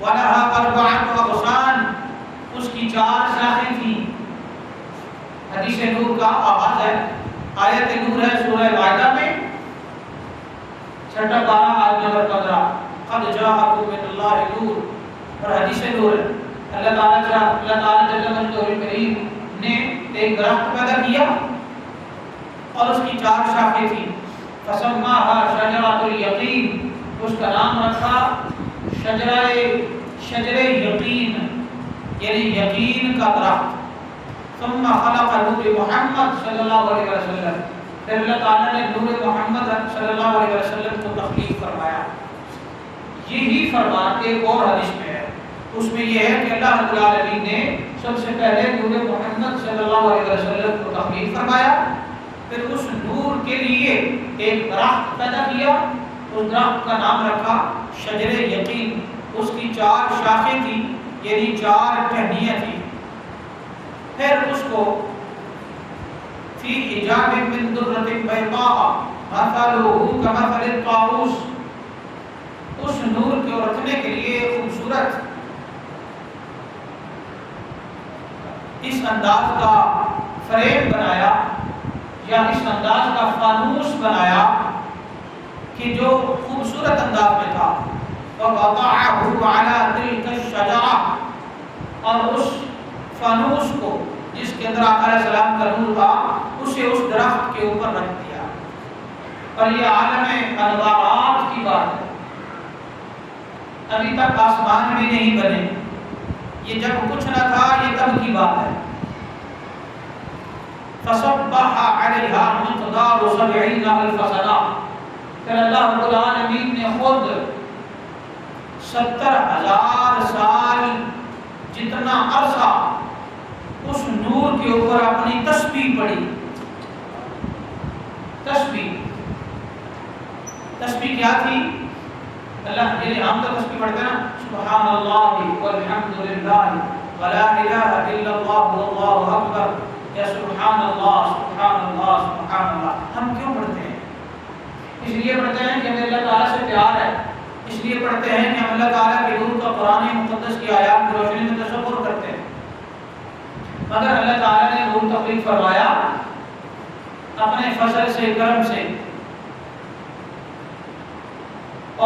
وَلَهَا أَرْبَعَةُ أَغْصَانٍ، اس کی 4 شاخیں تھیں۔ حدیث نور کا آغاز ہے، آیت نور ہے سورہ مائدہ میں 6 12 آیت نمبر 15، قد جاءکم من اللہ نور، اور حدیث نور ہے اللہ تعالیٰ جل مجدہ الکریم نے ایک درخت پیدا کیا اور اس کی 4 شاخیں تھیں۔ فسماها شجرۃ الیقین، اس کا نام رکھا شجر یقین، یعنی یقین کا درخت۔ ثم خلق نور محمد صلی اللہ علیہ وسلم، پھر اللہ تعالیٰ نے نور محمد صلی اللہ علیہ وسلم کو تخلیق فرمایا۔ یہی فرمان ایک اور حدیث میں ہے، اس میں یہ ہے کہ اللہ رب العالمین نے سب سے پہلے نور محمد صلی اللہ علیہ وسلم کو تخلیق فرمایا، پھر اس نور کے لیے ایک درخت پیدا کیا، اس درخت کا نام رکھا شجر یقین، اس کی 4 شاخیں تھیں، یعنی 4 ٹہنیاں تھیں۔ پھر اس کو فی حجاب من درۃ بیضاء مثلہ کمثل الطاووس، اس نور کو رکھنے کے لیے خوبصورت اس انداز کا فریم بنایا یا اس انداز کا فانوس بنایا کہ جو خوبصورت انداز میں تھا۔ وَوَضَعَهُ عَلَى تِلْكَ الشَّجَرَةِ، اور اس فانوس کو جس کے اندر آقا علیہ السلام کا نور تھا اسے اس درخت کے اوپر رکھ دیا۔ اور یہ عالم انوارات کی بات ہے، ابھی تک آسمان بھی نہیں بنے، یہ جب کچھ نہ تھا، یہ کب کی بات ہے۔ فَصَبَّحَ عَلَيْهَا مِقْدَارُ 70,000 سنة، پھر اللہ رب العالمین نے خود 70,000 سال جتنا عرصہ اس نور کے اوپر اپنی تسبیح پڑھی۔ تسبیح کیا تھی؟ اللہ، یعنی ہم تو تسبیح پڑھتے ہیں نا، سبحان اللہ والحمد للہ ولا الہ الا اللہ واللہ اکبر، یا سبحان اللہ سبحان اللہ سبحان اللہ۔ ہم کیوں پڑھتے ہیں؟ اس لیے پڑھتے ہیں کہ ہمیں اللہ تعالیٰ سے پیار ہے، اس لیے پڑھتے ہیں کہ ہم اللہ تعالیٰ کے نور کا قرآن مقدس کی آیات کی روشنی میں تصور کرتے ہیں۔ مگر اللہ تعالیٰ نے نور تخلیق فرمایا اپنے فضل سے، کرم سے،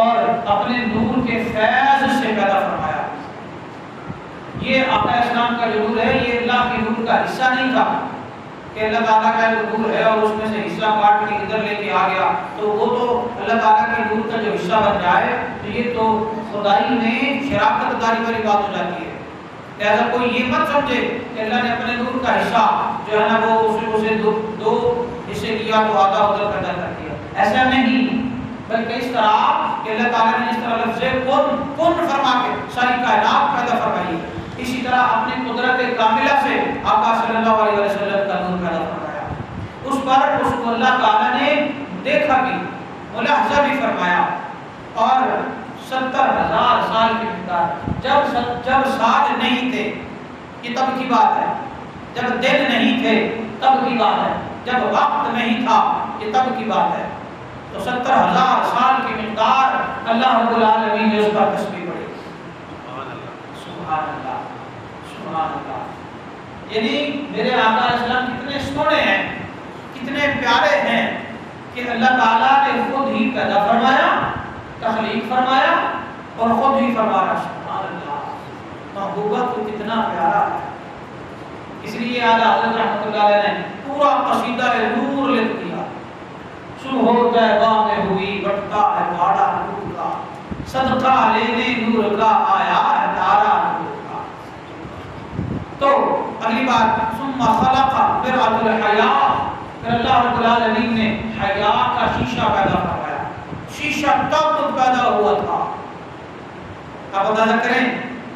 اور اپنے نور کے فیض سے پیدا فرمایا۔ یہ آقا اسلام کا جو نور ہے یہ اللہ کے نور کا حصہ نہیں تھا کہ اللہ تعالیٰ کا جو نور ہے اور اس میں سے حصہ کاٹ کے ادھر لے کے آ گیا تو وہ تو اللہ تعالیٰ کے نور کا جو حصہ بن جائے تو یہ تو خدائی میں شراکت داری والی بات ہو جاتی ہے۔ لہذا کوئی یہ مت سمجھے کہ اللہ نے اپنے نور کا حصہ جو ہے نا وہ اسے دو حصے کیا تو آدھا ادھر پیدا کر دیا، ایسا نہیں، بلکہ اس طرح کہ اللہ تعالیٰ نے جس طرح لفظ کن فرما کے ساری کائنات پیدا فرمائی، اسی طرح اپنی قدرت کاملہ سے آقا صلی اللہ علیہ وسلم کا نور پیدا فرمایا۔ اس پر اس کو اللہ تعالیٰ نے دیکھا بھی، ملاحظہ بھی فرمایا، اور 70,000 سال کی مقدار، جب سال نہیں تھے یہ تب کی بات ہے، جب دن نہیں تھے تب کی بات ہے، جب وقت نہیں تھا یہ تب کی بات ہے، تو 70,000 سال کی مقدار اللہ رب العالمین نے اس پر تسبیح پڑھی۔ سبحان اللہ سبحان اللہ، یعنی میرے آقا اسلام کتنے سونے ہیں، کتنے پیارے ہیں کہ اللہ تعالیٰ نے خود ہی پیدا فرمایا، تخلیق فرمایا اور خود ہی فرمایا۔ سبحان اللہ، محبوبت کو کتنا پیارا ہے۔ اس لیے اعلیٰ حضرت رحمۃ اللہ علیہ نے پورا قصیدہ نور لکھ دیا۔ صبح طیبہ میں ہوئی بٹتا ہے باڑا نور کا، صدقہ لینے نور کا آیا ہے تارا نور کا۔ تو اگلی بات، ثم خلق مرآة الحیاء، پھر اللہ رب العالمین نے حیا کا شیشہ پیدا فرمایا۔ شیشہ تب پیدا ہوا تھا، آپ اندازہ کریں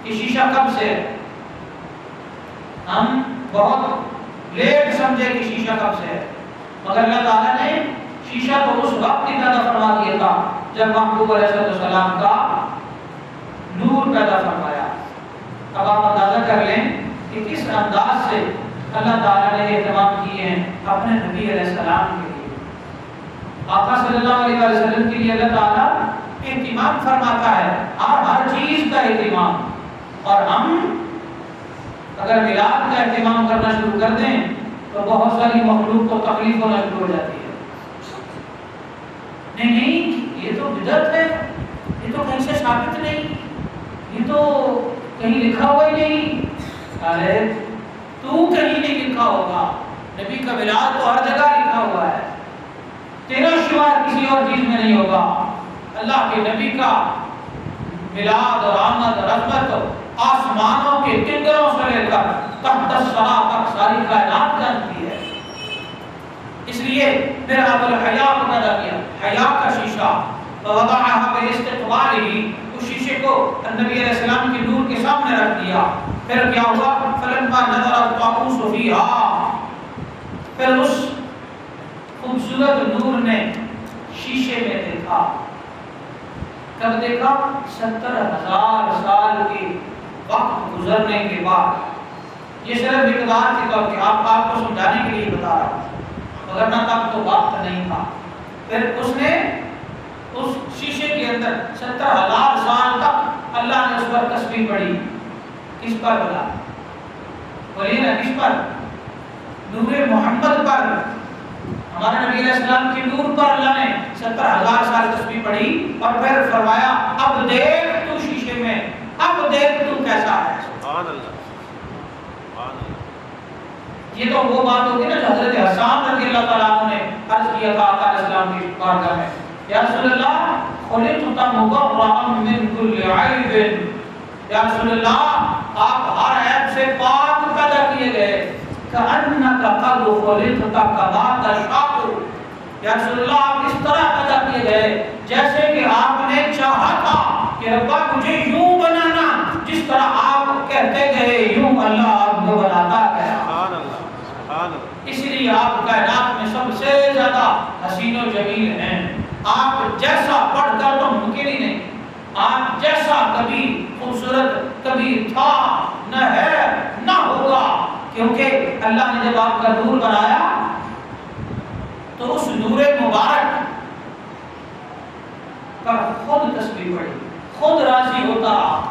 کہ شیشہ کب سے ہے؟ ہم بہت لیٹ سمجھے کہ شیشہ کب سے ہے، مگر اللہ تعالیٰ نے شیشہ تو اس وقت ہی پیدا فرما دیا تھا جب محبوب علیہ السلام کا نور پیدا فرمایا۔ اب آپ اندازہ کر لیں کہ کس انداز سے اللہ تعالیٰ نے اہتمام کیے ہیں اپنے نبی علیہ السلام کے لیے۔ آقا صلی اللہ علیہ وسلم کے لیے اللہ تعالیٰ اہتمام اہتمام فرماتا ہے، ہر چیز کا اہتمام. اور ہم اگر میلاد کا اہتمام کرنا شروع کر دیں تو بہت ساری مخلوق کو تکلیف ہونا شروع ہو جاتی ہے. نہیں یہ تو بدعت ہے، یہ تو کہیں سے ثابت نہیں، یہ تو کہیں لکھا ہوا ہی نہیں. ارے تو کہیں نہیں لکھا ہوگا، نبی کا میلاد تو ہر جگہ لکھا ہوا ہے، تیرا شمار کسی اور چیز میں نہیں ہوگا. اللہ کے نبی کا میلاد اور آمد اور عظمت آسمانوں کے کنگروں سے لے کر تحت الثری تک ساری کائنات جانتی ہے. اس لیے پھر اب الحیا کو پیدا کیا، حیا کا شیشہ، وضعها باستقباله، اس شیشے کو نبی علیہ السلام کے نور کے سامنے رکھ دیا. پھر کیا ہوا؟ فلما نظر الطاؤوس فيها، پھر اس خوبصورت نور نے شیشے میں دیکھا. کب دیکھا؟ 70,000 سال کے وقت گزرنے کے بعد. یہ صرف مقدار کے طور پہ آپ کو سمجھانے کے لیے بتا رہا ہوں، مگر نہ تب تو وقت نہیں تھا. پھر اس نے اس شیشے کے اندر 70,000 سال تک اللہ نے اس پر تسبیح پڑھی. کس پر بولا؟ بولیے نا کس پر؟ نور محمد پر، ہمارے نبی علیہ السلام کے نور پر اللہ نے 70,000 سال تسبیح پڑھی. اور پھر فرمایا اب دیکھ تو شیشے میں، اب دیکھ تو کیسا ہے. سبحان اللہ، سبحان اللہ. یہ تو وہ بات ہوگی نا جو حضرت حسان رضی اللہ تعالیٰ عنہ نے عرض کیا تھا آقا علیہ السلام کی بارگاہ میں، یا رسول اللہ خلقت مبرأ من کل عیب. یا رسول اللہ آپ ہر عیب سے پاک پیدا کیے گئے. کأنک قد خلقت کما تشاء. یا رسول اللہ آپ اس طرح پیدا کیے گئے جیسے کہ آپ نے چاہا تھا کہ ربا مجھے یوں بنانا، جس طرح آپ کہتے گئے یوں اللہ آپ کو بناتا گیا. سبحان اللہ، سبحان اللہ. اس لیے آپ کائنات میں سب سے زیادہ حسین و جمیل ہیں. آپ جیسا پڑھ کر تو ممکن ہی نہیں، آپ جیسا کبھی خوبصورت کبھی تھا نہ ہے نہ ہوگا. کیونکہ اللہ نے جب آپ کا نور بنایا تو اس نور مبارک پر خود تسبیح پڑھی، خود راضی ہوتا رہا.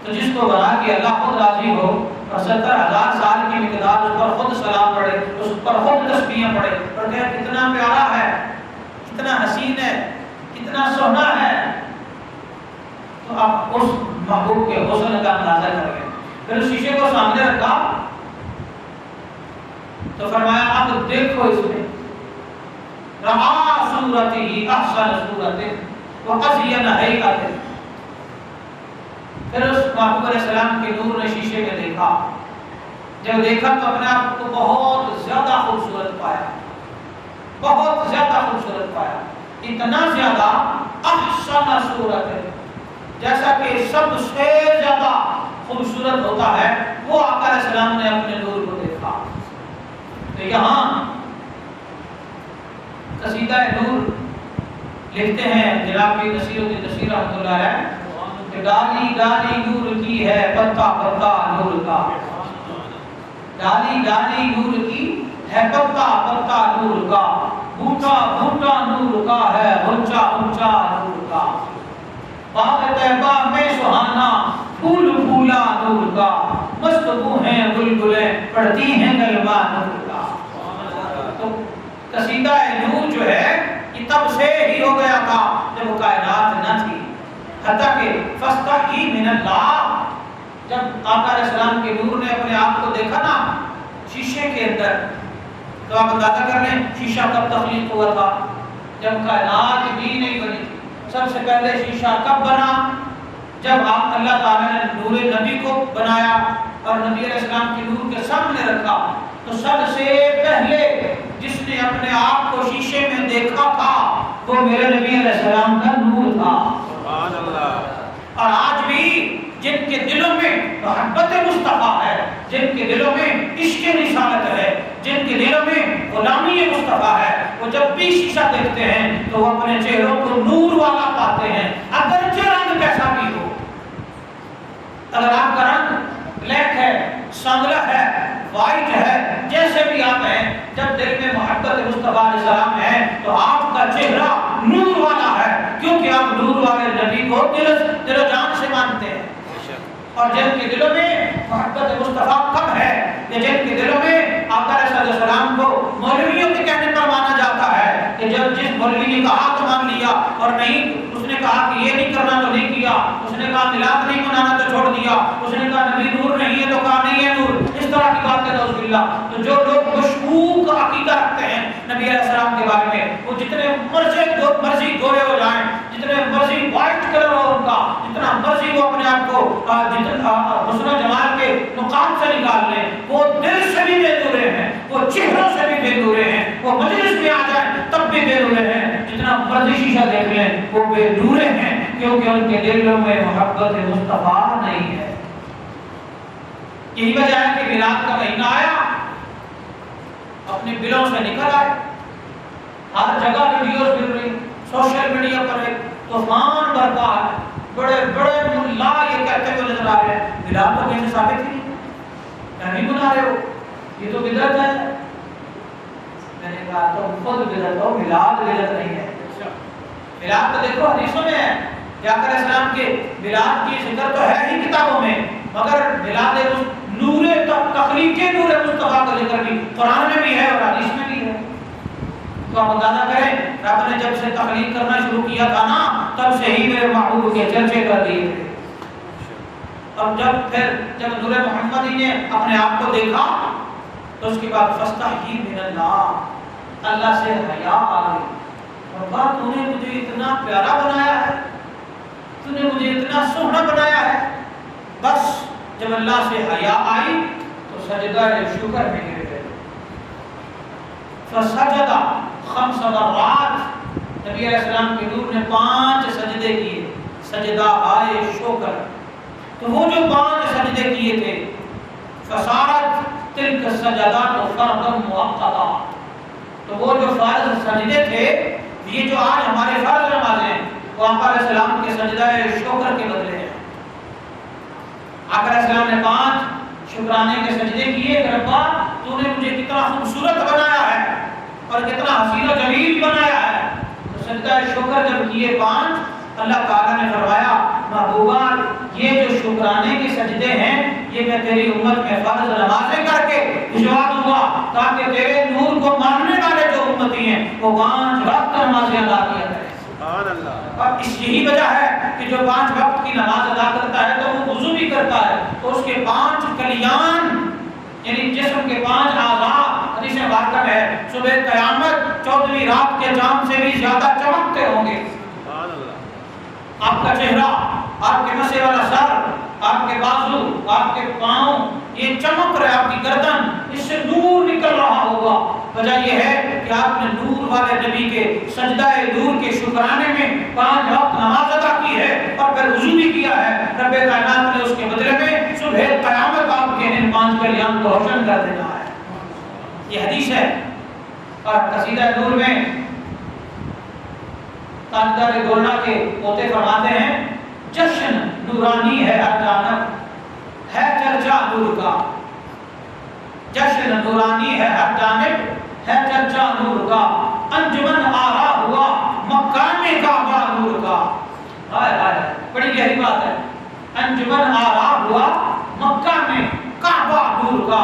تو جس کو بنا کہ اللہ خود راضی ہو اور 70,000 سال کی مقدار اس پر خود سلام پڑھے، اس پر خود تسبیحیں پڑھے اور کہے کتنا پیارا ہے، کتنا حسین ہے، کتنا سونا ہے، تو آپ اس محبوب کے حسن کا اندازہ کر لیں. پھر اس شیشے کو سامنے رکھا تو فرمایا اب دیکھو اس میں رہا صورتہ احسن صورتہ وازین ہیئتہ. پھر اس محبوب علیہ السلام کے نور نے شیشے میں دیکھا. جب دیکھا تو اپنے آپ کو بہت زیادہ خوبصورت پایا، بہت زیادہ خوبصورت پایا. اتنا زیادہ احسن صورت ہے، جیسا کہ سب سے زیادہ خوبصورت ہوتا ہے وہ آقا علیہ السلام نے اپنے نور کو دیکھا. تو یہاں قصیدہ نور لکھتے ہیں جناب کی نصیر الدین نصیر رحمۃ اللہ علیہ کہ ڈالی ڈالی نور کی ہے پتا پتا نور کا. ڈالی ڈالی نور کی ہے پتا پتا نور کا، بوٹا بوٹا نور کا ہے، اونچا اونچا نور کا. باغ طیبہ میں سہانا پھول پھولا نور کا، مست بو ہیں بلبلیں پڑھتی ہیں کلمہ نور کا. تو قصیدہ نور جو ہے یہ تب سے ہی ہو گیا تھا جب وہ کائنات نہ تھی. حتیٰ کہ فاستحی من اللہ، جب آقا علیہ السلام کے نور نے اپنے آپ کو دیکھا نا شیشے کے اندر، تو آپ اندازہ کر لیں شیشہ کب تخلیق ہوا تھا؟ جب کائنات بھی نہیں بنی تھی. سب سے پہلے شیشہ کب بنا؟ جب آپ اللہ تعالیٰ نے نور نبی کو بنایا اور نبی علیہ السلام کے نور کے سامنے رکھا. تو سب سے پہلے جس نے اپنے آپ کو شیشے میں دیکھا تھا وہ میرے نبی علیہ السلام کا نور تھا. سبحان اللہ. اور آج بھی جن کے دلوں میں محبت مصطفیٰ ہے، جن کے دلوں میں عشق رسالت ہے، جن کے دلوں میں غلامی مصطفیٰ ہے، وہ جب بھی شیشہ دیکھتے ہیں تو وہ اپنے چہروں کو نور والا پاتے ہیں، اگرچہ رنگ کیسا بھی ہو. اگر آپ کا رنگ بلیک ہے، سانولا ہے، وائٹ ہے، جیسے بھی آپ ہیں، جب دل میں محبت مصطفیٰ علیہ السلام ہے تو آپ کا چہرہ نور والا ہے، کیونکہ آپ نور والے نبی کو دل و جان سے مانتے ہیں۔ اور جن کے دلوں میں محبت مصطفیٰ کم ہے، یا جن کے دلوں میں آقا علیہ السلام کو مولویوں کے کہنے پر مانا جاتا ہے کہ جب جس مولوی نے کہا تو مان لیا، اور نہیں اس نے کہا کہ یہ نہیں کرنا تو نہیں کیا، اس نے کہا میلاد نہیں منانا تو چھوڑ دیا، اس نے کہا نبی نور نہیں ہے تو کہا نہیں ہے نور، اس طرح کی بات ہے نعوذ باللہ۔ تو جو لوگ مشکوک عقیدہ رکھتے ہیں نبی علیہ السلام کے بارے میں، وہ جتنے مرضی گورے ہو جائیں، جتنے مرضی وائٹ کلر ہو ان کا، جتنا مرضی وہ اپنے آپ کو حسن و جمال کے نقاط سے نکال لیں، وہ دل سے بھی بے نورے ہیں، وہ چہروں سے بھی بے نورے ہیں، وہ مجلس میں آ جائیں تب بھی بے نورے ہیں، جتنا مرضی شیشہ دیکھ لیں وہ بے نورے ہیں، کیونکہ ان کے دلوں میں محبت مصطفیٰ نہیں ہے۔ یہی وجہ ہے کہ میلاد کا مہینہ آیا، اپنے دلوں سے نکل آئے، ہر جگہ ویڈیوز مل رہی، سوشل میڈیا پر ایک طوفان برپا ہے، بڑے بڑے ملا یہ کہتے ہوئے نظر آ رہے ہیں میلاد تو کہیں ثابت ہی نہیں، نہیں بنا رہے ہو، یہ تو بدعت ہے۔ میں نے کہا تو خود بدعت ہو، میلاد بدعت نہیں ہے۔ میلاد تو دیکھو حدیثوں میں ہے، آقا علیہ السلام کے میلاد کی ذکر تو ہے ہی کتابوں میں، مگر میلاد نور تخلیق نور مصطفیٰ کا ذکر بھی قرآن میں بھی ہے اور حدیث میں بھی ہے۔ تو آپ اندازہ کریں رب نے جب سے تخلیق کرنا شروع کیا تھا نا، تب سے ہی میرے محبوب کے چرچے کر دیے تھے۔ اب جب نور محمدی نے اپنے آپ کو دیکھا تو اس کے بعد فاستحی من اللہ، اللہ سے حیا آ گئی، ربا تو نے مجھے اتنا پیارا بنایا ہے، تو نے مجھے اتنا سوہنا بنایا ہے۔ بس جب اللہ سے حیا آئی تو سجدہ شکر میں گر گئے۔ فسجد 5 مرات، نبی علیہ السلام کے نور نے 5 سجدے کیے، سجدہ آئے شکر۔ تو وہ جو 5 سجدے کیے تھے، فصارت تلک السجدات فرضا مؤقتا، تو وہ جو فرض سجدے تھے، یہ جو آج ہمارے فرض نمازیں ہیں، وہ آقا علیہ السلام کے سجدہ شکر کے بدلے ہیں۔ آقا علیہ السلام نے 5 شکرانے کے سجدے کیے کہ ربا تو نے مجھے کتنا خوبصورت بنایا ہے اور کتنا حسین و جمیل بنایا ہے۔ تو سجدہ شکر جب کیے 5، اللہ تعالیٰ نے فرمایا محبوبہ یہ جو شکرانے کے سجدے ہیں یہ میں تیری امت میں فرض نمازیں کر کے بھجوا دوں گا، تاکہ تیرے نور کو ماننے والے جو امتی ہیں وہ 5 وقت نمازیں ادا کیا کریں۔ سبحان اللہ۔ اور اس یہی وجہ ہے کہ جو 5 وقت کی نماز ادا کرتا ہے تو وہ وضو بھی کرتا ہے، تو اس کے 5 کلیان یعنی جسم کے 5 اعضاء حدیث مبارکہ ہے صبح قیامت 14ویں رات کے چاند سے بھی زیادہ چمکتے ہوں گے۔ سبحان اللہ۔ آپ کا چہرہ، آپ کے مسے والا سر، آپ کے بازو، آپ کے پاؤں یہ چمک رہے، آپ کی گردن اس سے نور نکل رہا ہوگا۔ وجہ یہ ہے کہ آپ نے نور والے نبی کے سجدہ نور کے شکرانے میں 5 وقت نماز ادا کی ہے اور پھر وضو بھی کیا ہے۔ رب کائنات نے اس کے بدلے میں صبح قیامت آپ کے ان 5 کلیان کو روشن کر دینا ہے۔ یہ حدیث ہے۔ اور قصیدہ نور میں تاجدار گولنا کے پوتے فرماتے ہیں جشن نورانی ہے ہر جانب، ہے چرچا نور کا، جشن نورانی ہے ہر جانب، ہے چرچا نور کا، انجمن آرا ہوا مکان کعبہ نور کا۔ ہائے ہائے بڑی گہری بات ہے۔ انجمن آرا ہوا مکہ میں کعبہ نور کا،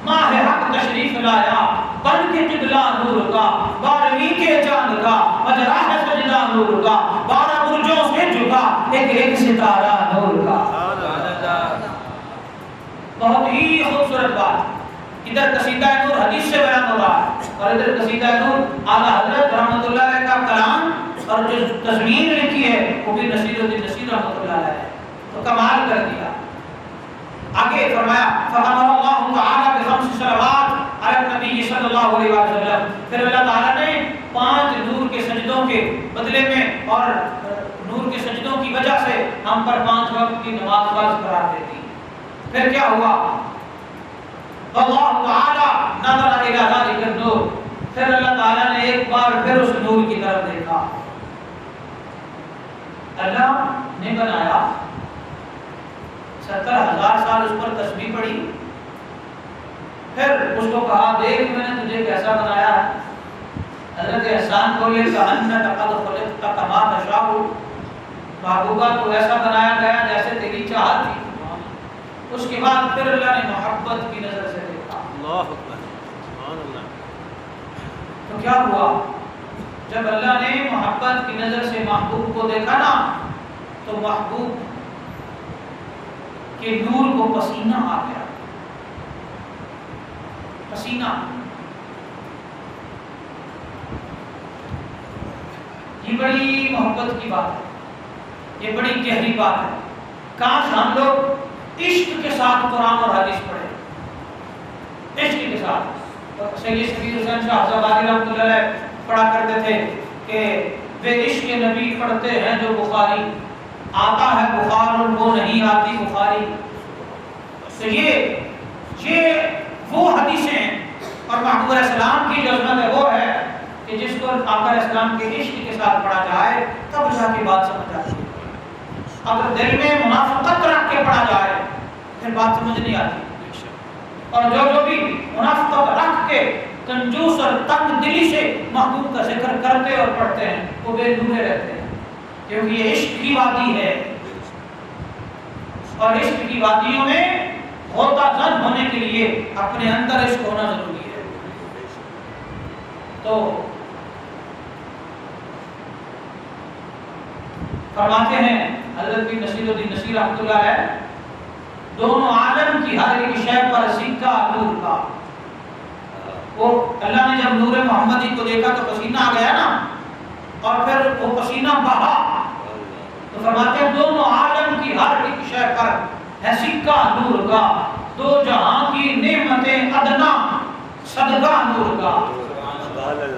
ماہ حق تشریف لایا بن کے قبلہ نور کا، 12ویں کے چاند کا مجرا ہے سجدہ نور کا، 12 برجوں سے جھکا ایک ایک ستارہ نور کا۔ بہت ہی خوبصورت بات۔ ادھر قصیدہ نور حدیث سے بیان ہو رہا ہے اور ادھر قصیدہ نور اعلیٰ حضرت رحمۃ اللہ علیہ کا کلام اور جو تضمین لکھی ہے وہ بھی نصیر الدین نصیر رحمۃ اللہ علیہ ہے، تو کمال کر دیا۔ آگے فرمایا فَأَمَرَ اللَّهُ تَعَالَى بِخَمْسِ صَلَوَاتٍ عَلَى النَّبِيِّ صلی اللہ علیہ وسلم۔ پھر اللہ تعالیٰ نے 5 نور کے سجدوں کے بدلے میں اور نور کے سجدوں کی وجہ سے ہم پر 5 وقت کی نماز فرض قرار دے دی۔ پھر کیا ہوا؟ اللہ تعالیٰ نظر الی ذلک النور، پھر اللہ تعالیٰ نے ایک بار پھر اس نور کی طرف دیکھا۔ اللہ نے بنایا 70,000 سال اس پر تسبیح پڑھی، پھر اس کو کہا دیکھ میں نے تجھے کیسا بنایا ہے، حضرت احسان کو یہ کہا قد خلقت کما تشاء، محبوبہ تو ایسا بنایا گیا جیسے تیری چاہت تھی۔ اس کے بعد پھر اللہ نے محبت کی نظر سے دیکھا۔ اللہ اکبر، سبحان اللہ۔ تو کیا ہوا؟ جب اللہ نے محبت کی نظر سے محبوب کو دیکھا نا، تو محبوب کے نور کو پسینہ آ گیا، پسینہ۔ یہ بڑی محبت کی بات ہے، یہ بڑی گہری بات ہے۔ کاش ہم لوگ عشق کے ساتھ قرآن اور حدیث پڑھیں، عشق کے ساتھ۔ سید شبیر حسین شاہ آبادی رحمۃ اللہ علیہ پڑھا کرتے تھے کہ بے عشق نبی پڑھتے ہیں جو بخاری، آتا ہے بخار ان کو نہیں آتی بخاری۔ تو یہ وہ حدیثیں ہیں، اور محبوب علیہ السلام کی جو عظمت ہے وہ ہے کہ جس کو آقا علیہ السلام کے عشق کے ساتھ پڑھا جائے تب جا کے بات سمجھ آتی ہے۔ اگر دل میں منافقت رکھ کے پڑھا جائے پھر بات سمجھ نہیں آتی۔ اور جو بھی منافقت رکھ کے کنجوس اور تنگ دلی سے محبوب کا ذکر کرتے اور پڑھتے ہیں وہ بے نورے رہتے ہیں، کیونکہ یہ عشق کی وادی ہے، اور عشق کی وادیوں میں غوطہ زن ہونے کے لیے اپنے اندر عشق ہونا ضروری ہے۔ تو فرماتے ہیں حضرت بن نصیر الدین نصیر رحمۃ اللہ علیہ، دونوں عالم کی ہر ایک شے پر سکہ نور کا۔ وہ اللہ نے جب نور محمدی کو دیکھا تو پسینہ آ گیا نا، اور پھر وہ پسینہ بہا، تو فرماتے ہیں دونوں عالم کی ہر ایک شے پر ہے سکہ نور کا، دو جہاں کی نعمتیں ادنا صدقہ نور کا۔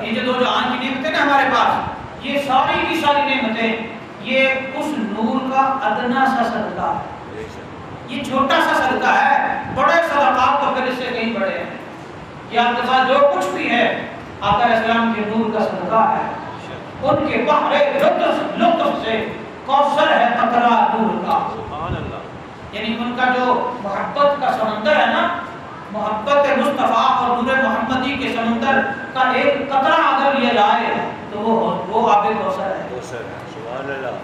یہ جو دو جہاں کی نعمتیں نا ہمارے پاس، یہ ساری کی ساری نعمتیں یہ اس نور کا ادنا سا صدقہ ہے، یہ چھوٹا سا صدقہ ہے۔ بڑے صدقات تو پھر اس سے کہیں بڑے ہیں۔ یہ آپ کے ساتھ جو کچھ بھی ہے آقا علیہ السلام کے نور کا صدقہ ہے۔ ان کے بحر لطف سے کوثر ہے قطرہ نور کا، یعنی ان کا جو محبت کا سمندر ہے نا، محبت مصطفیٰ اور نور محمدی کے سمندر کا ایک قطرہ اگر یہ لائے تو وہ آب کوثر ہے۔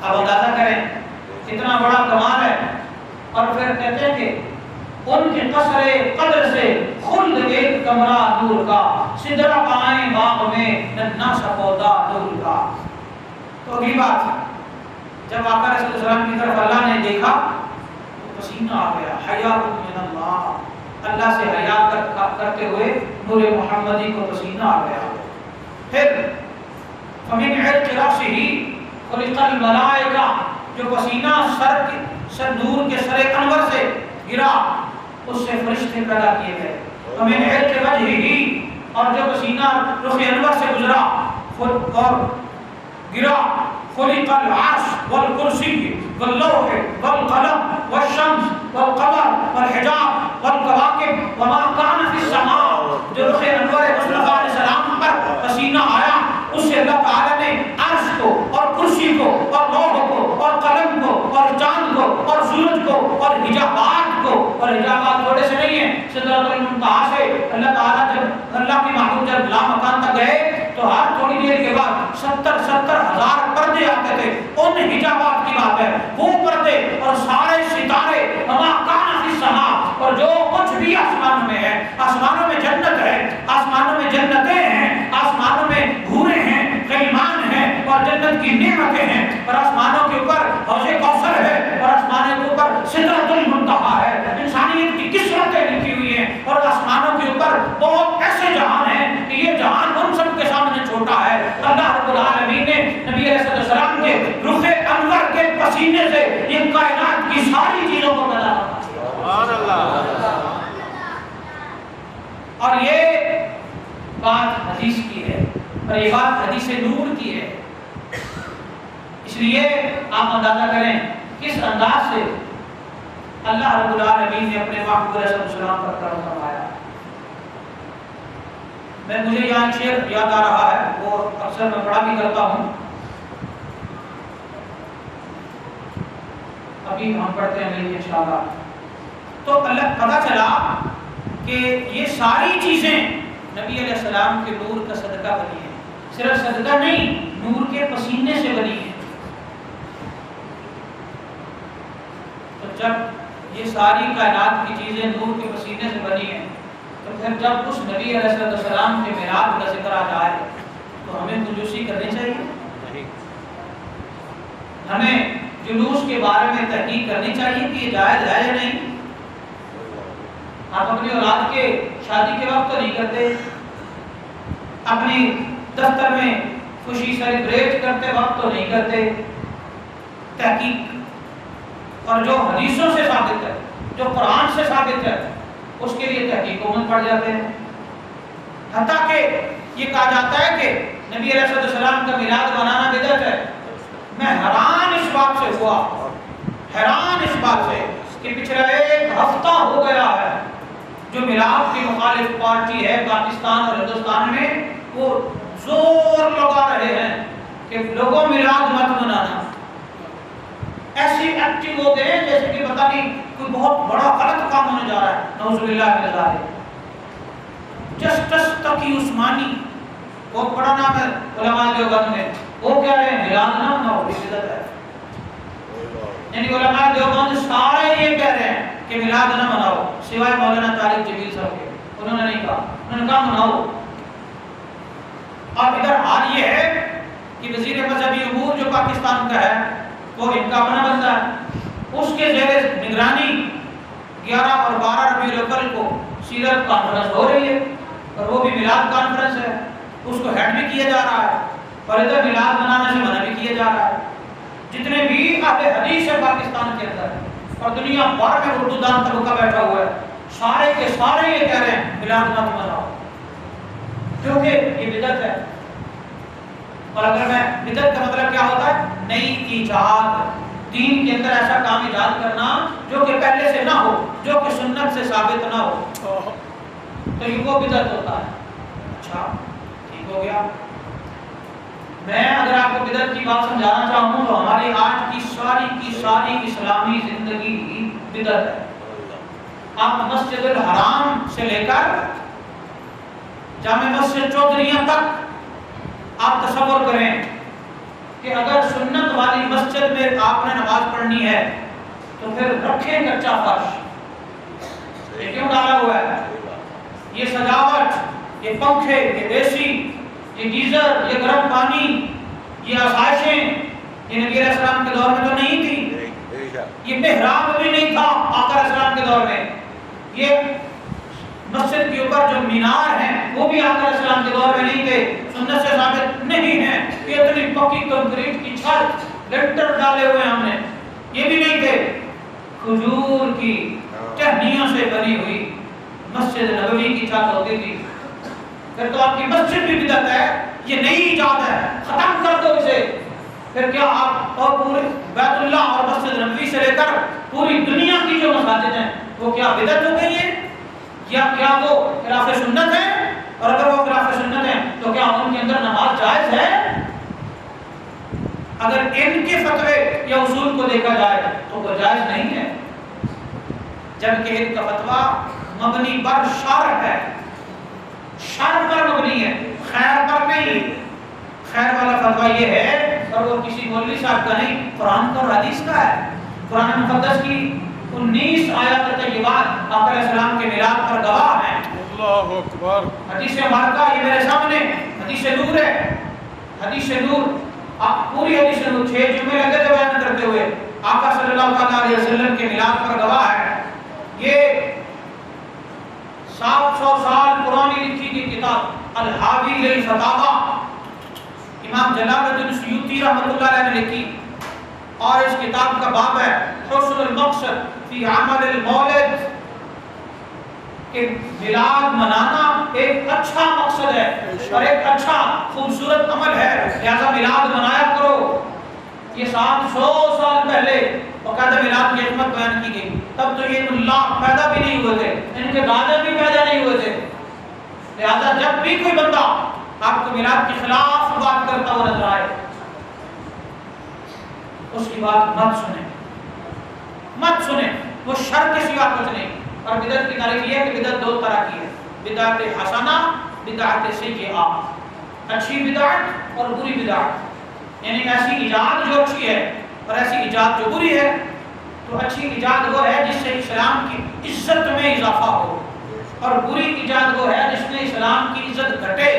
اب اندازہ کریں اتنا بڑا کمال ہے۔ اور پھر کہتے ہیں کہ ان کے قصر قدر سے خلد ایک کمرہ نور کا، سدرہ پائیں باغ میں ننا سا پودا نور کا۔ تو اگلی بات، جب آقا رسول اللہ علیہ وسلم کی طرف اللہ نے دیکھا تو پسینہ آ گیا، حیا من اللہ، اللہ سے حیا کرتے ہوئے نور محمدی کو پسینہ آ گیا۔ پھر فمن عرق رأسہ خلق الملائکہ، جو پسینہ سر نور کے سر انور سے گرا اس سے فرشتے پیدا کیے گئے۔ ومن عرق وجہہ، اور جو پسینہ رخ انور سے گزرا اور گرا خلق العرش والکرسی واللوح والقلم والشمس والقمر والحجاب والکواکب وما کان فی السماء، جو رخ انور مصطفیٰ علیہ السلام پر پسینہ آیا اس سے اللہ تعالیٰ نے عرش کو اور کرسی کو اور لوح کو اور قلم کو اور چاند کو اور سورج کو اور حجابات کو، اور حجابات تھوڑے سے نہیں ہیں، سدرۃ المنتہا سے اللہ تعالیٰ جب اللہ کے محبوب جب لامکان تک گئے تو ہر تھوڑی دیر کے بعد 70,000 پردے آتے تھے۔ ان حجابات کی بات ہے، وہ پردے اور سارے ستارے وما کان فی السماء، اور جو کچھ بھی آسمانوں میں ہے، آسمانوں میں جنت ہے، آسمانوں میں جنتیں ہیں، آسمانوں میں حوریں ہیں، غلمان ہیں اور جنت کی نعمتیں ہیں، اور آسمانوں کے اوپر حوض کوثر ہے، اور آسمانوں کے اوپر سدرۃ المنتہا ہے، انسانیت کی قسمتیں لکھی ہوئی ہیں، اور آسمانوں کے اوپر بہت ایسے جہان ہیں کہ یہ جہان ان سب کے سامنے چھوٹا ہے۔ اللہ رب العالمین نے نبی علیہ السلام کے رخ انور کے پسینے سے یہ کائنات کی ساری چیزوں کو پیدا کیا۔ سبحان اللہ۔ اور یہ بات حدیث کی ہے، اور یہ بات حدیث نور کی ہے، اس لیے آپ اندازہ کریں کس انداز سے اللہ رب العالمین نے اپنے محبوب علیہ السلام پر کرم فرمایا۔ مجھے یہاں شعر یاد آ رہا ہے، وہ اکثر میں پڑھا بھی کرتا ہوں، ابھی ہم پڑھتے ہیں لیکن انشاءاللہ۔ تو اللہ پتہ چلا کہ یہ ساری چیزیں نبی علیہ السلام کے نور کا صدقہ بنی ہیں، صرف صدقہ نہیں، نور کے پسینے سے بنی ہے۔ تو جب یہ ساری کائنات کی چیزیں نور کے پسینے سے بنی ہیں، تو پھر جب اس نبی علیہ السلام کے میلاد کا ذکر آ جائے تو ہمیں کنجوسی کرنی چاہیے؟ ہمیں جلوس کے بارے میں تحقیق کرنی چاہیے کہ یہ جائز ہے یا نہیں؟ آپ اپنی اولاد کے شادی کے وقت تو نہیں کرتے، اپنی دفتر میں خوشی سیلیبریٹ کرتے وقت تو نہیں کرتے۔ تحقیق، اور جو حدیثوں سے ثابت ہے، جو قرآن سے ثابت ہے، اس کے لیے تحقیق عمل پڑ جاتے ہیں۔ حتیٰ کہ یہ کہا جاتا ہے کہ نبی علیہ السلام کا میلاد منانا بدعت ہے۔ میں حیران اس بات سے ہوا، حیران اس بات سے کہ پچھلا ایک ہفتہ ہو گیا ہے جو میلاد کی مخالف پارٹی ہے پاکستان اور ہندوستان میں، وہ زور لگا رہے ہیں کہ لوگوں میلاد مت منانا۔ ایسی ایکٹنگ ہو گئے جیسے کہ پتہ نہیں کوئی بہت بڑا غلط کام ہونے جا رہا ہے، نعوذ باللہ من ذالک۔ جسٹس تقی عثمانی، بہت بڑا نام ہے علماء دیوبند میں، وہ کہہ رہے ہیں میلاد نہ مناؤ، یہ بدعت ہے۔ یعنی علماء دیوبند سارے یہ کہہ رہے ہیں کہ میلاد نہ مناؤ، سوائے مولانا طارق جمیل صاحب کے، انہوں نے نہیں کہا، انہوں نے کہا مناؤ۔ اور ادھر حال یہ ہے کہ وزیر مذہبی امور جو پاکستان کا ہے وہ ان کا اپنا بندہ ہے، اس کے زیر نگرانی 11 اور 12 ربیع الاول کو سیرت کانفرنس ہو رہی ہے، اور وہ بھی میلاد کانفرنس ہے، اس کو ہیڈ بھی کیا جا رہا ہے، اور ادھر میلاد منانے سے منع بھی کیا جا رہا ہے۔ جتنے بھی اہل حدیث ہے پاکستان کے اندر اور دنیا بھر میں اردو دان طبقہ بیٹھا ہوا ہے، سارے کے سارے یہ کہہ رہے ہیں میلاد مت مناؤ، کیونکہ یہ بدعت ہے۔ اور اگر میں بدعت کا مطلب کیا ہوتا ہے؟ نئی ایجاد، دین کے اندر ایسا کام ایجاد کرنا جو کہ پہلے سے نہ ہو، جو کہ سنت سے ثابت نہ ہو، تو یہ وہ بدعت ہوتا ہے۔ اچھا ٹھیک ہو گیا۔ میں اگر آپ کو بدعت کی بات سمجھانا چاہوں تو ہماری آج کی ساری اسلامی زندگی بدعت ہے۔ آپ مسجد الحرام سے لے کر جامع مسجد چودھریاں تک آپ تصور کریں کہ اگر سنت والی مسجد میں آپ نے نماز پڑھنی ہے تو پھر رکھیں کچا فرش، یہ کیوں ڈالا ہوا ہے؟ یہ سجاوٹ، یہ پنکھے، یہ اے سی، یہ گیزر، یہ گرم پانی، یہ آسائشیں، یہ نبی علیہ السلام کے دور میں تو نہیں تھی۔ یہ محراب بھی نہیں تھا آقا علیہ السلام کے دور میں۔ یہ مسجد کے اوپر جو مینار ہیں وہ بھی آقا علیہ السلام کے دور میں نہیں تھے، سنت سے ثابت نہیں ہیں۔ یہ اتنی پکی کنکریٹ کی چھت، لنٹر ڈالے ہوئے ہم نے، یہ بھی نہیں تھے۔ کھجور کی ٹہنیوں سے بنی ہوئی مسجد نبوی کی چھت ہوتی تھی۔ پھر تو آپ کی مسجد بھی بدعت ہے، یہ نئی ایجاد ہے، ختم کر دو اسے۔ پھر کیا آپ اور پورے بیت اللہ اور مسجد نبوی سے لے کر پوری دنیا کی جو مساجد ہیں وہ کیا بدعت ہو گئی ہے؟ یا کیا وہ خلاف سنت ہے؟ اور اگر وہ خلاف سنت ہیں تو کیا ان کے اندر نماز جائز ہے؟ اگر ان کے فتوے یا اصول کو دیکھا جائے تو وہ جائز نہیں ہے، جبکہ ان کا فتویٰ مبنی بر شرع ہے، شرع پر مبنی ہے، خیر پر نہیں۔ خیر والا فتویٰ یہ ہے، اور وہ کسی مولوی صاحب کا نہیں، قرآن کا اور حدیث کا ہے۔ قرآن مقدس کی 19 آیات طیبات آقا علیہ السلام کے میلاد پر گواہ ہیں۔ اللہ اکبر۔ حدیث مبارکہ یہ میرے سامنے حدیث نور ہے، حدیث نور، آپ پوری حدیث نور 6 جملے لگے تھے بیان کرتے ہوئے، آقا صلی اللہ علیہ وسلم کے میلاد پر گواہ ہے۔ یہ 700 سال پرانی لکھی گئی کتاب الحاوی للفتاوی امام جلال الدین سیوطی رحمۃ اللہ علیہ نے لکھی، اور اس کتاب کا باب ہے حسن المقصد فی عمل المولد، کہ میلاد منانا ایک اچھا مقصد ہے اور ایک اچھا خوبصورت عمل ہے، لہذا میلاد منایا کرو۔ یہ 700 سال پہلے باقاعدہ میلاد کی حکمت بیان کی گئی، تب تو یہ اللہ پیدا بھی نہیں ہوئے تھے، ان کے دادا بھی پیدا نہیں ہوئے تھے، لہذا جب بھی کوئی بندہ آپ کو میلاد کے خلاف بات کرتا ہوا نظر آئے اس کی بات مت سنیں، مت سنیں، وہ شر کے سوا کچھ نہیں۔ اور بدعت کی تعریف یہ ہے کہ بدعت 2 طرح کی ہے، بدعت حسنہ، بدعت سیئہ۔ اچھی بدعت اور بری بدعت، یعنی ایسی ایجاد جو اچھی ہے اور ایسی ایجاد جو بری ہے. تو اچھی ایجاد وہ ہے جس سے اسلام کی عزت میں اضافہ ہو، اور بری ایجاد وہ ہے جس میں اسلام کی عزت گھٹے.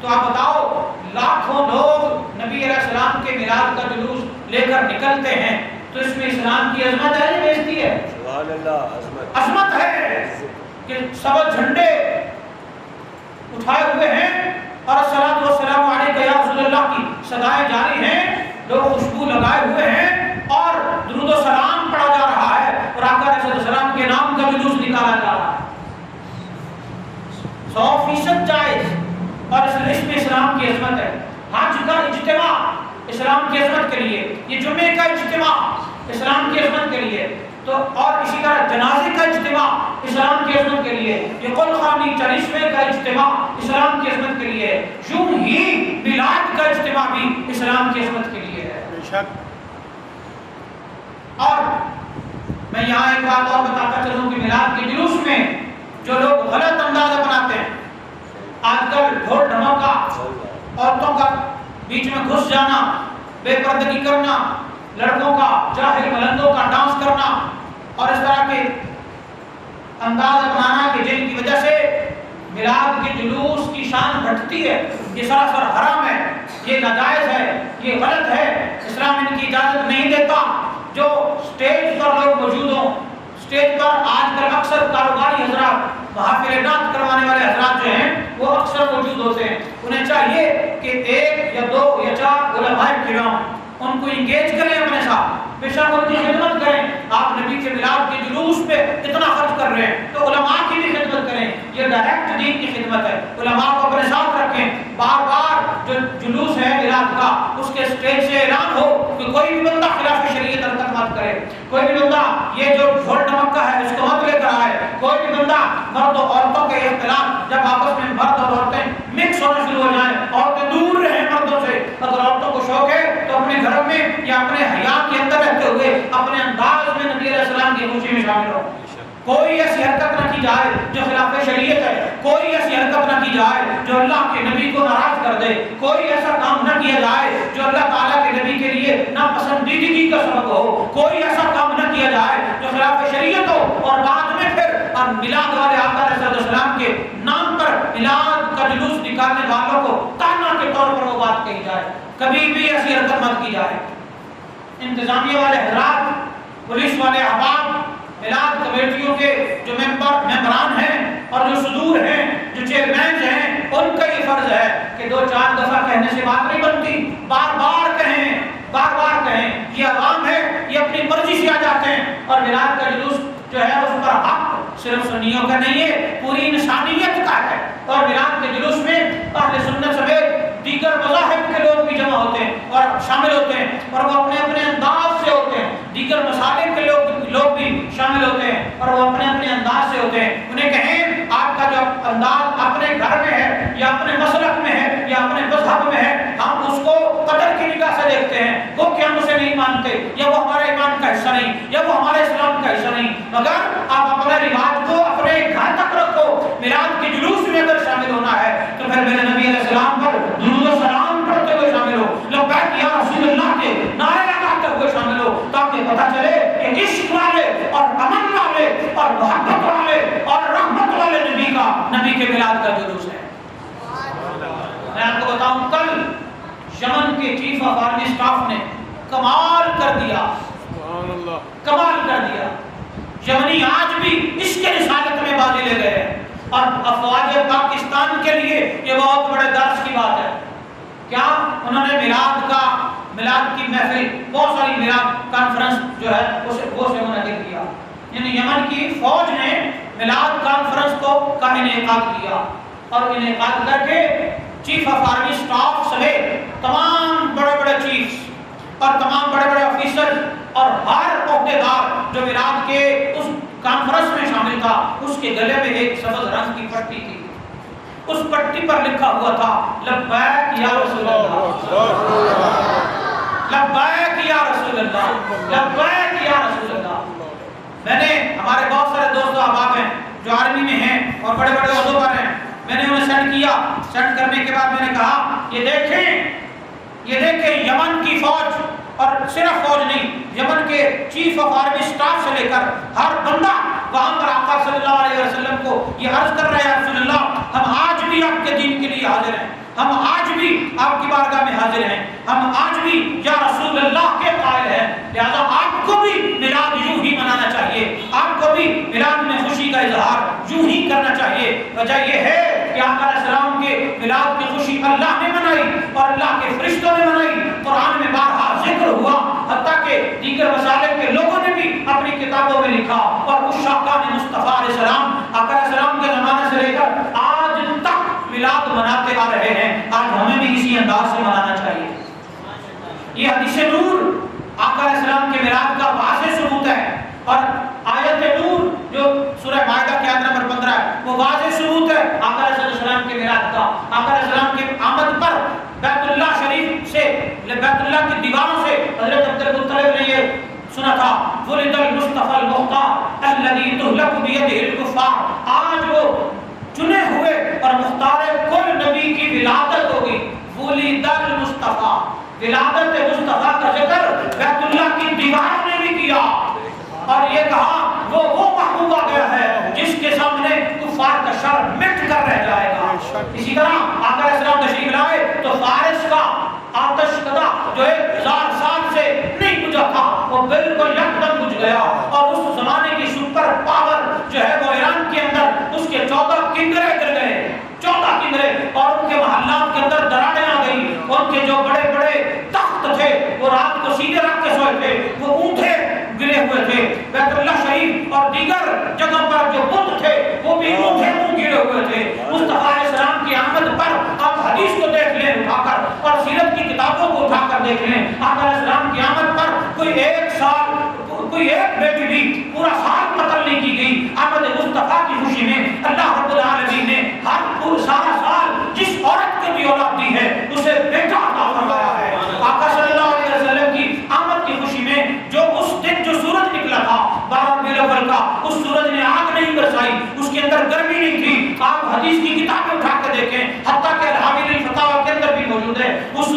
تو آپ بتاؤ، لاکھوں لوگ نبی علیہ السلام کے میلاد کا جلوس لے کر نکلتے ہیں، تو اس میں اسلام کی عظمت ہے یا بےزتی ہے؟ سبحان اللہ، عظمت ہے کہ سب جھنڈے اٹھائے ہوئے ہیں اور الصلوۃ والسلام علیک یا رسول اللہ کی صدائیں جاری ہیں، لوگ خوشبو لگائے ہوئے ہیں اور درود و سلام پڑھا جا رہا ہے اور آقا علیہ السلام کے نام کا جلوس نکالا جا رہا ہے. 100% جائز، اور اس میں اسلام کی عظمت ہے. حج کا اجتماع اسلام کی عظمت کے لیے، یہ جمعے کا اجتماع اسلام کی عظمت کے لیے، تو اور اسی طرح جنازے کا اجتماع اسلام کی عظمت کے لیے، یہ قلخانی چالیسویں کا اجتماع اسلام کی عظمت کے لیے، یوں ہی میلاد کا اجتماع بھی اسلام کی عظمت کے لیے ہے. بے شک. اور میں یہاں ایک بات اور بتاتا چلوں کہ میلاد کے جلوس میں جو لوگ غلط انداز بناتے ہیں، آج کل ڈھول ڈھماکا، عورتوں کا بیچ میں گھس جانا، بے پردگی کرنا، لڑکوں کا جاہل ملندوں کا ڈانس کرنا اور اس طرح کے انداز اپنانا کہ جن کی وجہ سے میلاد کے جلوس کی شان گھٹتی ہے، یہ سراسر حرام ہے، یہ ناجائز ہے، یہ غلط ہے. اسلام ان کی اجازت نہیں دیتا. جو سٹیج پر لوگ موجود ہوں، سٹیج پر آج کل اکثر کاروباری حضرات، محافل نعت کروانے والے حضرات جو ہیں وہ اکثر موجود ہوتے ہیں. انہیں چاہیے کہ 1 یا 2 یا 4 علماء کرام ان کو انگیج کریں اپنے ساتھ، بے شک ان کی خدمت کریں. آپ نبی کے میلاد کے جلوس پہ اتنا خرچ کر رہے ہیں تو علماء کی بھی خدمت کریں. یہ ڈائریکٹ دین کی خدمت ہے. علماء کو اپنے ساتھ رکھیں. بار بار جو جلوس ہے میلاد کا، اس کے سٹیج سے اعلان ہو کہ کوئی بھی بندہ خلاف شریعت حرکت مت کرے، کوئی بھی بندہ یہ جو ڈھول ڈھمکا ہے اس کو مت لے کر آئے، کوئی بھی بندہ مرد و عورتوں کے اختلاط، جب آپس میں مرد اور عورتیں مکس ہونا شروع ہو جائیں، عورتیں دور رہیں مردوں سے. اگر عورتوں کو شوق ہے تو اپنے گھروں میں یا اپنے حیا کے اندر رہتے ہوئے اپنے انداز میں نبی علیہ السلام کی خوشی میں شامل ہو. کوئی ایسی حرکت نہ کی جائے جو خلاف شریعت ہے، کوئی ایسی حرکت نہ کی جائے جو اللہ کے نبی کو ناراض کر دے، کوئی ایسا کام نہ کیا جائے جو اللہ تعالیٰ کے نبی کے لیے ناپسندیدگی کا سبب ہو، کوئی ایسا کام نہ کیا جائے جو خلاف شریعت ہو. اور بعد میں پھر میلاد والے آقا علیہ السلام کے نام پر میلاد کا جلوس نکالنے والوں کو تانا کے طور پر وہ بات کہی جائے. کبھی بھی ایسی حرکت مت کی جائے. انتظامیہ والے حضرات، پولیس والے احباب، میلاد کمیٹیوں کے جو ممبران ہیں اور جو صدور ہیں، جو چیئرمین ہیں، ان کا یہ فرض ہے کہ 2-4 دفعہ کہنے سے بات نہیں بنتی. بار بار کہیں، بار بار کہیں. یہ عوام ہے، یہ اپنی مرضی سے آ جاتے ہیں. اور میلاد کا جلوس جو ہے اس پر حق صرف سنیوں کا نہیں ہے، پوری انسانیت کا ہے. اور میلاد کے جلوس میں اہل سنت سمیت دیگر مذاہب کے لوگ بھی جمع ہوتے ہیں اور شامل ہوتے ہیں، اور وہ اپنے اپنے انداز سے ہوتے ہیں. دیگر مسالک کے لوگ بھی شامل ہوتے ہیں اور وہ اپنے اپنے انداز سے ہوتے ہیں. انہیں کہیں آپ کا جو انداز اپنے گھر میں ہے یا اپنے مسلک میں ہے یا اپنے مذہب میں ہے، ہم اس کو قدر کی نگاہ سے دیکھتے ہیں. وہ کہ ہم اسے نہیں مانتے، یا وہ ہمارے ایمان کا حصہ نہیں، یا وہ ہمارے اسلام کا حصہ نہیں، مگر آپ اپنے رواج کو اپنے گھر تک رکھو. میلاد کے جلوس میں اگر شامل ہونا ہے تو پھر میرے نبی علیہ السلام پر درود و سلام پڑھتے ہوئے شامل ہو، لبیک یا رسول اللہ کے نعرے لگاتے ہوئے شامل ہو، تاکہ پتہ چلے کہ عشق والے اور امن والے اور محبت والے اور رحمت والے نبی کے میلاد کا جلوس ہے. میں آپ کو بتاؤں، کل یمن کے چیف آف آرمی اسٹاف نے کمال کر دیا، کمال کر دیا. یمنی آج بھی اس کے رسالت میں بازی لے گئے ہیں، اور افواج پاکستان کے لیے یہ بہت بڑے درس کی بات ہے. کیا انہوں نے میلاد کی محفل، بہت ساری میلاد کانفرنس جو ہے وہ سے منعقد کیا. یعنی یمن کی فوج نے میلاد کانفرنس کا انعقاد کیا، اور انعقاد کر کے چیف آف آرمی اسٹاف سمیت تمام بڑے بڑے چیفز اور تمام بڑے بڑے آفیسر اور ہر عہدیدار جو میلاد کے اس کانفرنس میں شامل تھا، اس کے گلے میں ایک سبز رنگ کی پٹی تھی. اس پٹی پر لکھا ہوا تھا لبیک یا رسول اللہ، لبیک یا رسول اللہ، لبیک یا رسول اللہ. میں نے ہمارے بہت سارے دوست احباب ہیں جو آرمی میں ہیں اور بڑے بڑے عہدوں پر ہیں، میں نے انہیں سینڈ کیا سینڈ کرنے کے بعد میں نے کہا یہ دیکھیں یمن کی فوج، اور صرف فوج نہیں، یمن کے چیف آف آرمی اسٹاف سے لے کر ہر بندہ وہاں پر آقا صلی اللہ علیہ وسلم کو یہ عرض کر رہے ہیں، یا رسول اللہ ہم آج بھی آپ کے دین کے لیے حاضر ہیں، ہم آج بھی آپ کی بارگاہ میں حاضر ہیں، ہم آج بھی یا رسول اللہ کے قائل ہیں، لہذا آپ کو بھی میلاد یوں ہی منانا چاہیے، آپ کو بھی میلاد میں خوشی کا اظہار یوں ہی کرنا چاہیے۔ وجہ یہ ہے کہ آقا علیہ السلام کے میلاد کی خوشی اللہ نے منائی اور اللہ کے فرشتوں نے منائی، قرآن میں بارہا ذکر ہوا، حتیٰ کہ دیگر مسالک کے لوگوں نے بھی اپنی کتابوں میں لکھا، اور اس شاہکان مصطفیٰ علیہ السلام آقا علیہ السلام کے زمانے سے لے کر آج تک میلاد مناتے آ رہے ہیں۔ آج ہمیں بھی اسی انداز سے منانا چاہیے۔ یہ حدیث نور آقا علیہ السلام کے میلاد کا واضح ثبوت ہے، اور آیت نور جو سورہ مائدہ کی آیت نمبر 15 ہے وہ واضح ثبوت ہے آقا علیہ السلام کے میلاد کا۔ آقا علیہ السلام کے آمد پر بیت اللہ شریف سے، بیت اللہ کی دیواروں سے حضرت عبد المطلب نے یہ سنا تھا، ولد المصطفى المختار الذي تهلك بيده الكفار، آج وہ چنے ہوئے اور مختار کل نبی کی ولادت ہو گئی۔ ولد المصطفى، ولادت مصطفیٰ کا ذکر بیت اللہ کی دیواروں نے بھی کیا، اور یہ کہا وہ محبوب آ گیا ہے جس کے سامنے کفار کا شر مٹ کر رہ جائے گا۔ اسی طرح آقا علیہ السلام تشریف لائے تو فارس کا آتش کدہ جو 1000 سال سے نہیں بجھا تھا وہ بالکل یکدم بجھ گیا، اور اس زمانے کی سپر پاور جو ہے وہ ایران کے اندر اس کے 14 کنگرے گر گئے، 14 کنگرے، اور ان کے محلات کے اندر دراڑیں آ گئی، ان کے جو بڑے بڑے تخت تھے وہ رات کو سیدھے رکھ کے سوئے تھے، وہ اونٹے گرے ہوئے تھے۔ بیت اللہ شریف اور دیگر جگہ پر جو بت تھے وہ بھی اونٹے منہ گرے ہوئے تھے۔ مصطفیٰ علیہ السلام کی آمد پر آپ حدیث کو دیکھ لیں اٹھا کر، اور سیرت کی کتابوں کو اٹھا کر دیکھ لیں، آقا علیہ السلام کی آمد پر کوئی ایک بیٹی بھی پورا سال قتل نہیں کی گئی۔ آمد مصطفیٰ کی خوشی میں اللہ رب العالمین نے ہر سارا سال جس عورت کو بھی اولاد دی ہے اسے بیٹا عطا فرمایا ہے۔ آقا صلی اللہ علیہ وسلم کی آمد کی خوشی میں جو اس دن جو سورج نکلا تھا 12 ربیع الاول کا، اس سورج نے آگ نہیں برسائی، اس کے اندر گرمی نہیں تھی۔ آپ حدیث کی کتابیں اٹھا کر دیکھیں، حتیٰ کہ الحامل الفتاوی کے اندر بھی موجود ہے، اس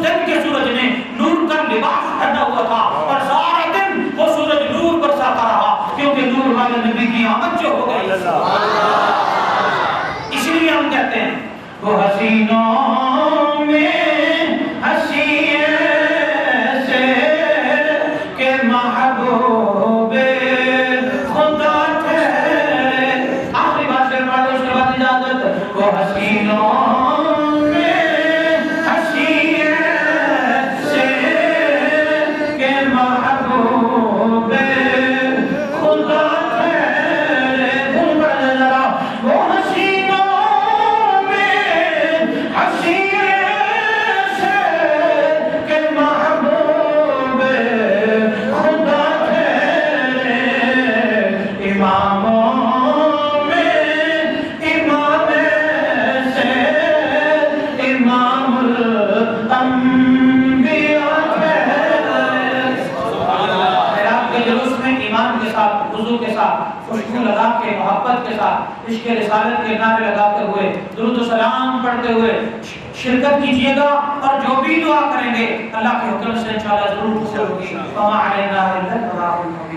دن کے سورج نے نور کا لباس پہنا ہوا تھا، اور سارا دن وہ سورج نور برساتا رہا، کیونکہ نور والے نبی کی آمد جو ہو گئی۔ اس لیے ہم کہتے ہیں وہ حسینوں میں حسین سے کہ محبوب خدا ٹھہرے۔ آخری بات سے پڑھ لو، اس کے بعد اجازت۔ وہ حسینوں محبت کے ساتھ عشق رسالت کے نعرے لگاتے ہوئے درود و سلام پڑھتے ہوئے شرکت کیجیے گا، اور جو بھی دعا کریں گے اللہ کے حکم سے انشاءاللہ ضرور قبول ہوگی۔ وما علینا الا البلاغ المبین۔